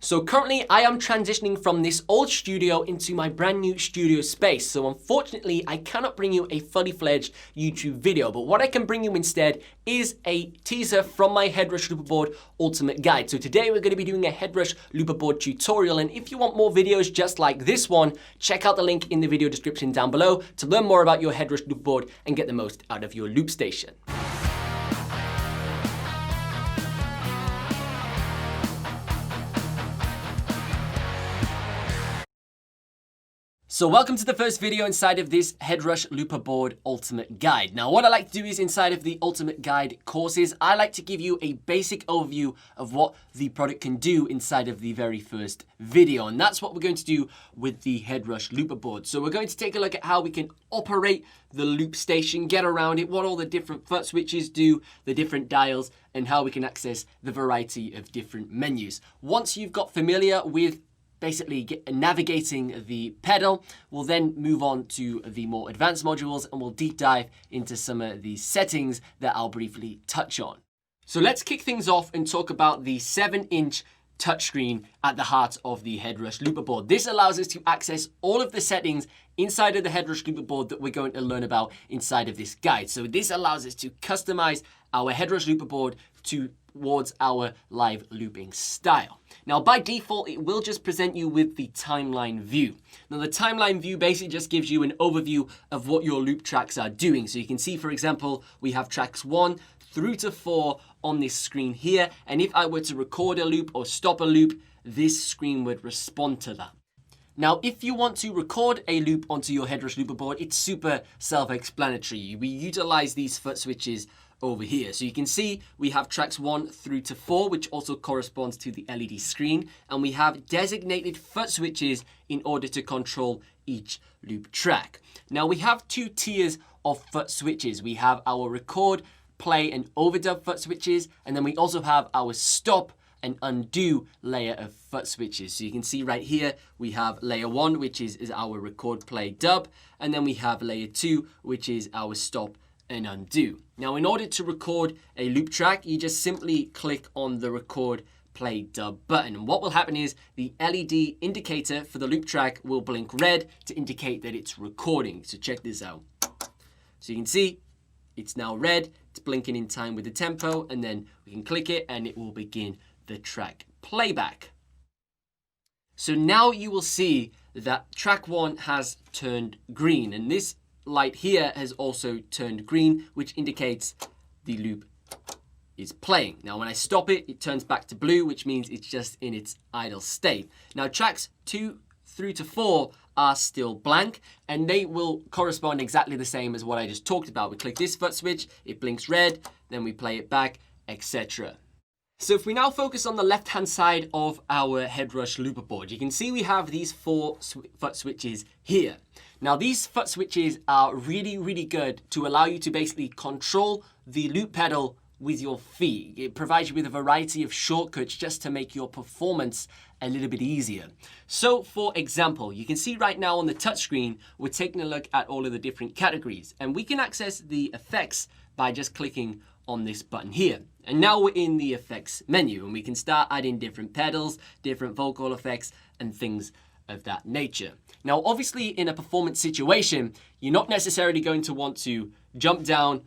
So currently I am transitioning from this old studio into my brand new studio space. So unfortunately I cannot bring you a fully fledged YouTube video, but what I can bring you instead is a teaser from my HeadRush Looperboard Ultimate Guide. So today we're going to be doing a HeadRush Looperboard tutorial, and if you want more videos just like this one, check out the link in the video description down below to learn more about your HeadRush Looperboard and get the most out of your loop station. So welcome to the first video inside of this HeadRush Looperboard Ultimate Guide. Now what I like to do is inside of the Ultimate Guide courses, I like to give you a basic overview of what the product can do inside of the very first video. And that's what we're going to do with the HeadRush Looperboard. So we're going to take a look at how we can operate the loop station, get around it, what all the different foot switches do, the different dials, and how we can access the variety of different menus. Once you've got familiar with basically navigating the pedal, we'll then move on to the more advanced modules and we'll deep dive into some of the settings that I'll briefly touch on. So let's kick things off and talk about the 7-inch touchscreen at the heart of the HeadRush Looperboard. This allows us to access all of the settings inside of the HeadRush Looperboard that we're going to learn about inside of this guide. So this allows us to customize our HeadRush Looperboard towards our live looping style. Now by default, it will just present you with the timeline view. Now the timeline view basically just gives you an overview of what your loop tracks are doing. So you can see, for example, we have tracks 1 through to 4 on this screen here. And if I were to record a loop or stop a loop, this screen would respond to that. Now, if you want to record a loop onto your HeadRush Looperboard, it's super self-explanatory. We utilize these foot switches over here. So you can see we have tracks 1 through to 4, which also corresponds to the LED screen. And we have designated foot switches in order to control each loop track. Now we have 2 tiers of foot switches. We have our record, play, and overdub foot switches. And then we also have our stop and undo layer of foot switches. So you can see right here, we have layer 1, which is our record, play, dub. And then we have layer 2, which is our stop and undo. Now, in order to record a loop track, you just simply click on the record, play, dub button. And what will happen is the LED indicator for the loop track will blink red to indicate that it's recording. So check this out. So you can see it's now red. It's blinking in time with the tempo, and then we can click it and it will begin the track playback. So now you will see that track 1 has turned green, and this light here has also turned green, which indicates the loop is playing. Now when I stop it, it turns back to blue, which means it's just in its idle state. Now tracks 2 through to 4 are still blank, and they will correspond exactly the same as what I just talked about. We click this foot switch, it blinks red, then we play it back, etc. So if we now focus on the left-hand side of our HeadRush Looperboard, you can see we have these 4 foot switches here. Now these foot switches are really good to allow you to basically control the loop pedal with your feet. It provides you with a variety of shortcuts just to make your performance a little bit easier. So for example, you can see right now on the touchscreen, we're taking a look at all of the different categories, and we can access the effects by just clicking on this button here. And now we're in the effects menu, and we can start adding different pedals, different vocal effects, and things of that nature. Now, obviously in a performance situation, you're not necessarily going to want to jump down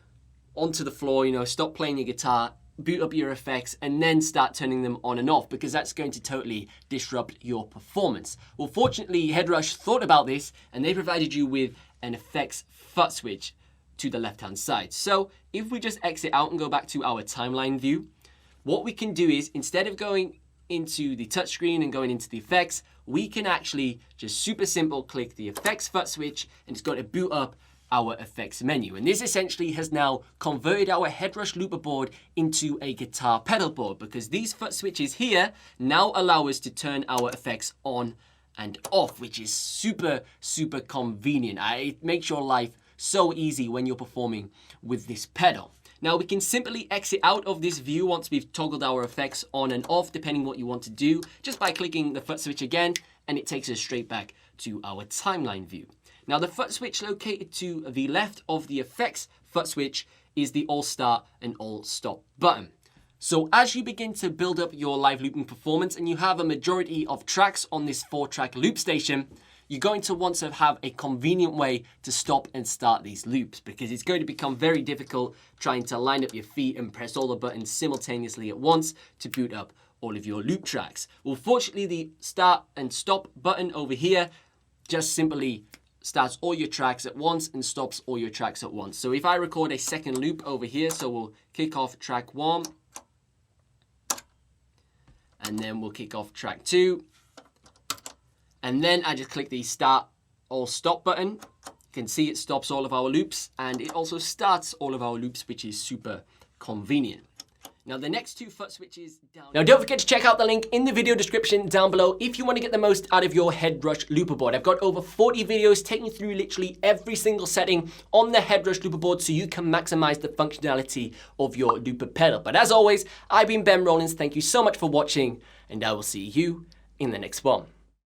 onto the floor, stop playing your guitar, boot up your effects, and then start turning them on and off, because that's going to totally disrupt your performance. Well, fortunately, HeadRush thought about this, and they provided you with an effects foot switch to the left-hand side. So if we just exit out and go back to our timeline view, what we can do is, instead of going into the touchscreen and going into the effects, we can actually just super simple click the effects foot switch, and it's going to boot up our effects menu. And this essentially has now converted our HeadRush Looperboard into a guitar pedal board, because these foot switches here now allow us to turn our effects on and off, which is super convenient. It makes your life so easy when you're performing with this pedal. Now we can simply exit out of this view once we've toggled our effects on and off, depending what you want to do, just by clicking the foot switch again, and it takes us straight back to our timeline view. Now the foot switch located to the left of the effects foot switch is the all start and all stop button. So as you begin to build up your live looping performance and you have a majority of tracks on this 4-track loop station, you're going to want to have a convenient way to stop and start these loops, because it's going to become very difficult trying to line up your feet and press all the buttons simultaneously at once to boot up all of your loop tracks. Well, fortunately, the start and stop button over here just simply starts all your tracks at once and stops all your tracks at once. So if I record a second loop over here, so we'll kick off track 1, and then we'll kick off track 2. And then I just click the start or stop button. You can see it stops all of our loops, and it also starts all of our loops, which is super convenient. Now the next 2 foot switches down. Now don't forget to check out the link in the video description down below if you want to get the most out of your HeadRush Looperboard. I've got over 40 videos taking you through literally every single setting on the HeadRush Looperboard so you can maximize the functionality of your looper pedal. But as always, I've been Ben Rollins. Thank you so much for watching, and I will see you in the next one.